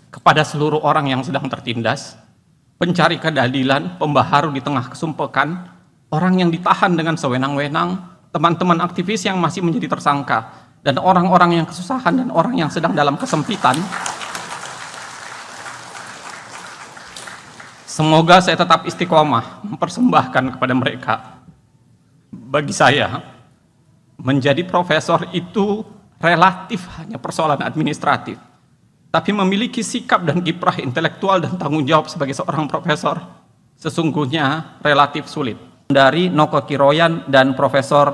kepada seluruh orang yang sedang tertindas, pencari keadilan, pembaharu di tengah kesumpekan, orang yang ditahan dengan sewenang-wenang, teman-teman aktivis yang masih menjadi tersangka, dan orang-orang yang kesusahan dan orang yang sedang dalam kesempitan. Semoga saya tetap istiqomah mempersembahkan kepada mereka. Bagi saya, menjadi profesor itu relatif hanya persoalan administratif, tapi memiliki sikap dan kiprah intelektual dan tanggung jawab sebagai seorang profesor sesungguhnya relatif sulit. Dari Noko Kiroyan dan Profesor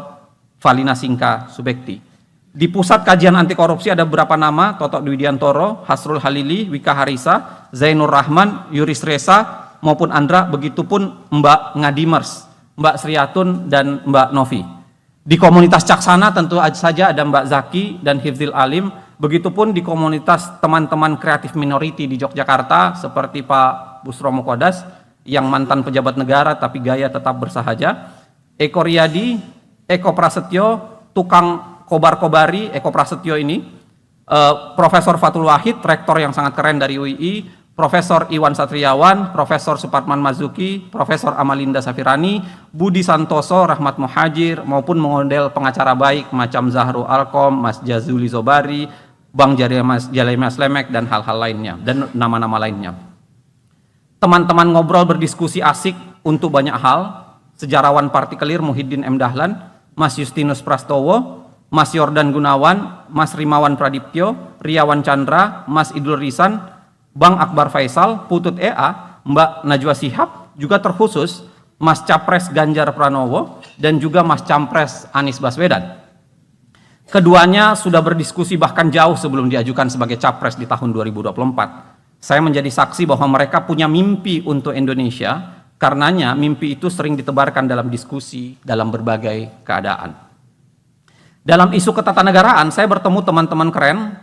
Valina Singka Subekti. Di Pusat Kajian Anti Korupsi ada beberapa nama: Toto Dwidiantoro, Hasrul Halili, Wika Harisa, Zainur Rahman, Yuris Reza, maupun Andra, begitupun Mbak Ngadimers, Mbak Sriatun, dan Mbak Novi. Di komunitas Caksana tentu saja ada Mbak Zaki dan Hifzil Alim, begitupun di komunitas teman-teman kreatif minority di Yogyakarta seperti Pak Busro Mukodas yang mantan pejabat negara tapi gaya tetap bersahaja, Eko Riyadi, Eko Prasetyo, tukang kobar-kobari Eko Prasetyo ini, Profesor Fatul Wahid, rektor yang sangat keren dari UII, Profesor Iwan Satriawan, Profesor Suparman Mazuki, Profesor Amalinda Safirani, Budi Santoso, Rahmat Muhajir, maupun model pengacara baik macam Zahru Alkom, Mas Jazuli Zobari, Bang Jalema Slemek, dan hal-hal lainnya, dan nama-nama lainnya. Teman-teman ngobrol berdiskusi asik untuk banyak hal, sejarawan partikelir Muhyiddin M. Dahlan, Mas Justinus Prastowo, Mas Yordan Gunawan, Mas Rimawan Pradiptyo, Riawan Chandra, Mas Idul Risan, Bang Akbar Faisal, Putut EA, Mbak Najwa Shihab, juga terkhusus Mas Capres Ganjar Pranowo, dan juga Mas Campres Anies Baswedan. Keduanya sudah berdiskusi bahkan jauh sebelum diajukan sebagai Capres di tahun 2024. Saya menjadi saksi bahwa mereka punya mimpi untuk Indonesia, karenanya mimpi itu sering ditebarkan dalam diskusi dalam berbagai keadaan. Dalam isu ketatanegaraan, saya bertemu teman-teman keren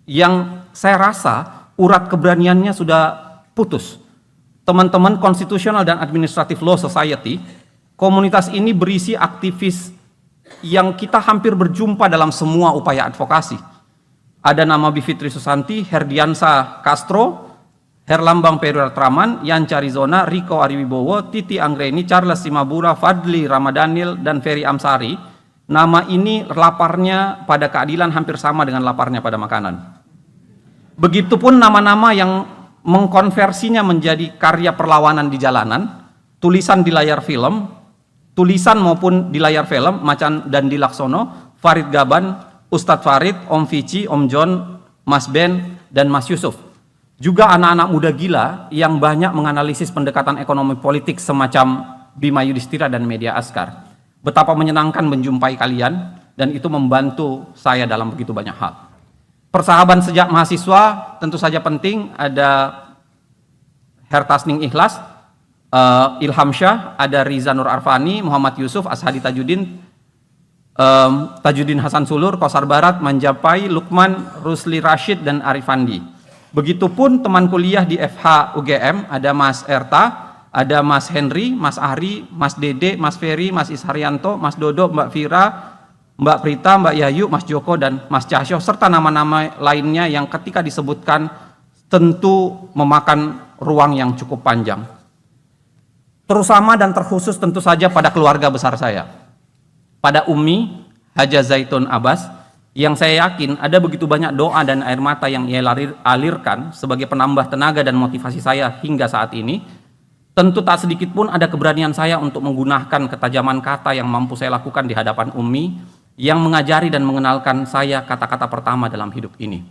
yang saya rasa urat keberaniannya sudah putus. Teman-teman Constitutional dan Administrative Law Society, komunitas ini berisi aktivis yang kita hampir berjumpa dalam semua upaya advokasi. Ada nama Bivitri Susanti, Herdiansa Castro, Herlambang Periwartraman, Yanca Rizona, Riko Ariwibowo, Titi Anggreni, Charles Simabura, Fadli Ramadhanil, dan Ferry Amsari. Nama ini laparnya pada keadilan hampir sama dengan laparnya pada makanan. Begitupun nama-nama yang mengkonversinya menjadi karya perlawanan di jalanan, tulisan di layar film, tulisan maupun di layar film, Macan dan Dilaksono, Farid Gaban, Ustadz Farid, Om Vici, Om John, Mas Ben, dan Mas Yusuf. Juga anak-anak muda gila yang banyak menganalisis pendekatan ekonomi politik semacam Bima Yudhistira dan Media Askar. Betapa menyenangkan menjumpai kalian, dan itu membantu saya dalam begitu banyak hal. Persahabatan sejak mahasiswa tentu saja penting. Ada Hertasning Ikhlas, Ilham Syah, ada Riza Nur Arfani, Muhammad Yusuf, Ashadi Tajuddin Hasan Sulur, Kosar Barat, Manjapai, Lukman, Rusli Rashid, dan Arifandi. Begitupun teman kuliah di FH UGM, ada Mas Erta, ada Mas Henry, Mas Ahri, Mas Dede, Mas Ferry, Mas Isharyanto, Mas Dodo, Mbak Vira, Mbak Prita, Mbak Yayu, Mas Joko, dan Mas Cahyo, serta nama-nama lainnya yang ketika disebutkan tentu memakan ruang yang cukup panjang. Terutama dan terkhusus tentu saja pada keluarga besar saya. Pada Umi, Haja Zaitun Abbas, yang saya yakin ada begitu banyak doa dan air mata yang ia alirkan sebagai penambah tenaga dan motivasi saya hingga saat ini. Tentu tak sedikit pun ada keberanian saya untuk menggunakan ketajaman kata yang mampu saya lakukan di hadapan Umi, yang mengajari dan mengenalkan saya kata-kata pertama dalam hidup ini.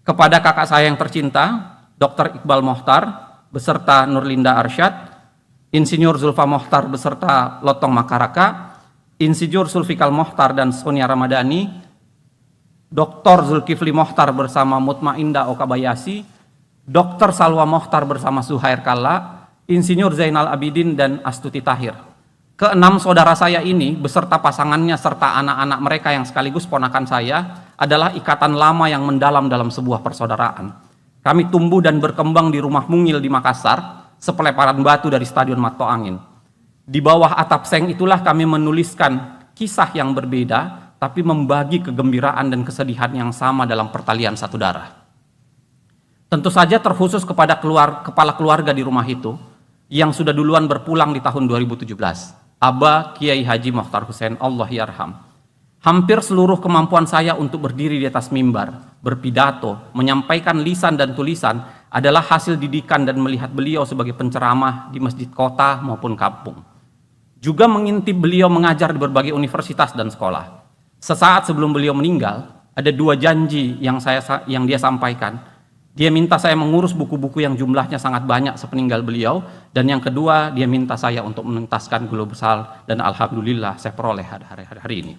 Kepada kakak saya yang tercinta, Dr. Iqbal Mohtar, beserta Nurlinda Arsyad, Insinyur Zulfa Mohtar beserta Lotong Makaraka, Insinyur Sulfikal Mohtar dan Sonia Ramadhani, Dr. Zulkifli Mohtar bersama Mutmainda Okabayasi, Dr. Salwa Mohtar bersama Suhair Kalla, Insinyur Zainal Abidin, dan Astuti Tahir. Keenam saudara saya ini beserta pasangannya serta anak-anak mereka yang sekaligus ponakan saya adalah ikatan lama yang mendalam dalam sebuah persaudaraan. Kami tumbuh dan berkembang di rumah mungil di Makassar, sepeleparan batu dari Stadion Mato Angin. Di bawah atap seng itulah kami menuliskan kisah yang berbeda, tapi membagi kegembiraan dan kesedihan yang sama dalam pertalian satu darah. Tentu saja terkhusus kepada kepala keluarga di rumah itu yang sudah duluan berpulang di tahun 2017, Aba Kiai Haji Mokhtar Hussein, Allah yarham. Hampir seluruh kemampuan saya untuk berdiri di atas mimbar, berpidato, menyampaikan lisan dan tulisan adalah hasil didikan dan melihat beliau sebagai penceramah di masjid kota maupun kampung. Juga mengintip beliau mengajar di berbagai universitas dan sekolah. Sesaat sebelum beliau meninggal, ada 2 janji yang dia sampaikan. Dia minta saya mengurus buku-buku yang jumlahnya sangat banyak sepeninggal beliau, dan yang kedua dia minta saya untuk menuntaskan global, dan alhamdulillah saya peroleh hari ini.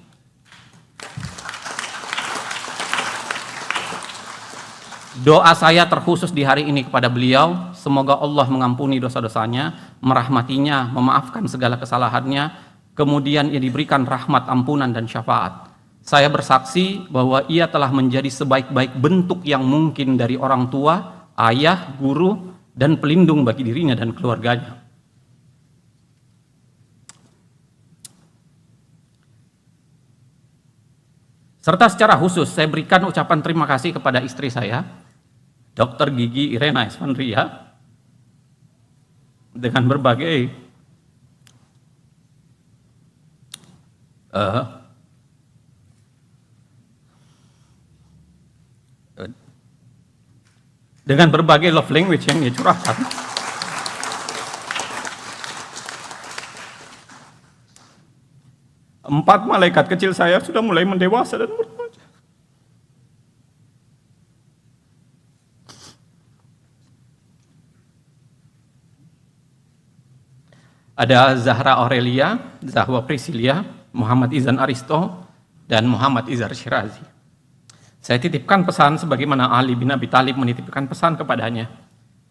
Doa saya terkhusus di hari ini kepada beliau, semoga Allah mengampuni dosa-dosanya, merahmatinya, memaafkan segala kesalahannya, kemudian ia diberikan rahmat, ampunan dan syafaat. Saya bersaksi bahwa ia telah menjadi sebaik-baik bentuk yang mungkin dari orang tua, ayah, guru, dan pelindung bagi dirinya dan keluarganya. Serta secara khusus saya berikan ucapan terima kasih kepada istri saya, Dr. Gigi Irena Esfandria, dengan berbagai love language yang dia curahkan. Empat malaikat kecil saya sudah mulai mendewasa dan berbaca. Ada Zahra Aurelia, Zahwa Priscilia, Muhammad Izan Aristo, dan Muhammad Izar Shirazi. Saya titipkan pesan sebagaimana Ali bin Abi Thalib menitipkan pesan kepadanya.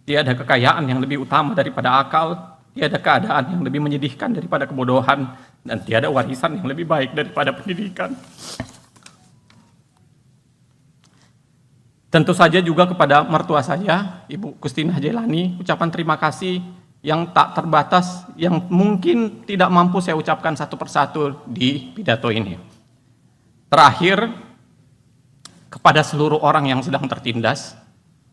Tiada kekayaan yang lebih utama daripada akal, tiada keadaan yang lebih menyedihkan daripada kebodohan, dan tiada warisan yang lebih baik daripada pendidikan. Tentu saja juga kepada mertua saya, Ibu Kustinah Jailani, ucapan terima kasih yang tak terbatas, yang mungkin tidak mampu saya ucapkan satu persatu di pidato ini. Terakhir, kepada seluruh orang yang sedang tertindas,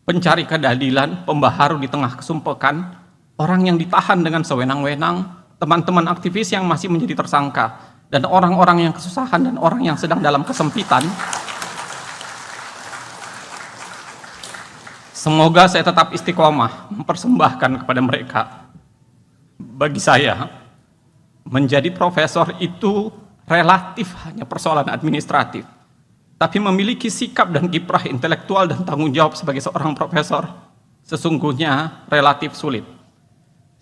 pencari keadilan, pembaharu di tengah kesumpekan, orang yang ditahan dengan sewenang-wenang, teman-teman aktivis yang masih menjadi tersangka, dan orang-orang yang kesusahan dan orang yang sedang dalam kesempitan, semoga saya tetap istiqomah mempersembahkan kepada mereka. Bagi saya, menjadi profesor itu relatif hanya persoalan administratif, tapi memiliki sikap dan kiprah intelektual dan tanggung jawab sebagai seorang profesor sesungguhnya relatif sulit.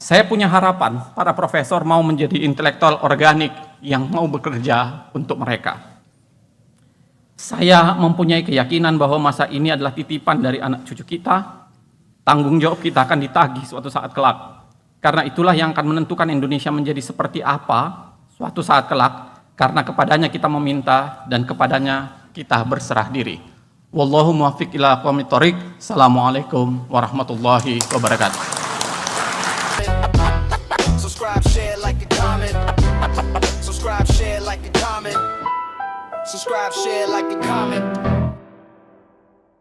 Saya punya harapan para profesor mau menjadi intelektual organik yang mau bekerja untuk mereka. Saya mempunyai keyakinan bahwa masa ini adalah titipan dari anak cucu kita. Tanggung jawab kita akan ditagih suatu saat kelak. Karena itulah yang akan menentukan Indonesia menjadi seperti apa suatu saat kelak. Karena kepadanya kita meminta dan kepadanya kita berserah diri. Wallahu muwaffiq ila aqwamit thoriq. Assalamualaikum warahmatullahi wabarakatuh. Subscribe, share, like and comment. Subscribe, share, like and comment. Subscribe, share, like and comment.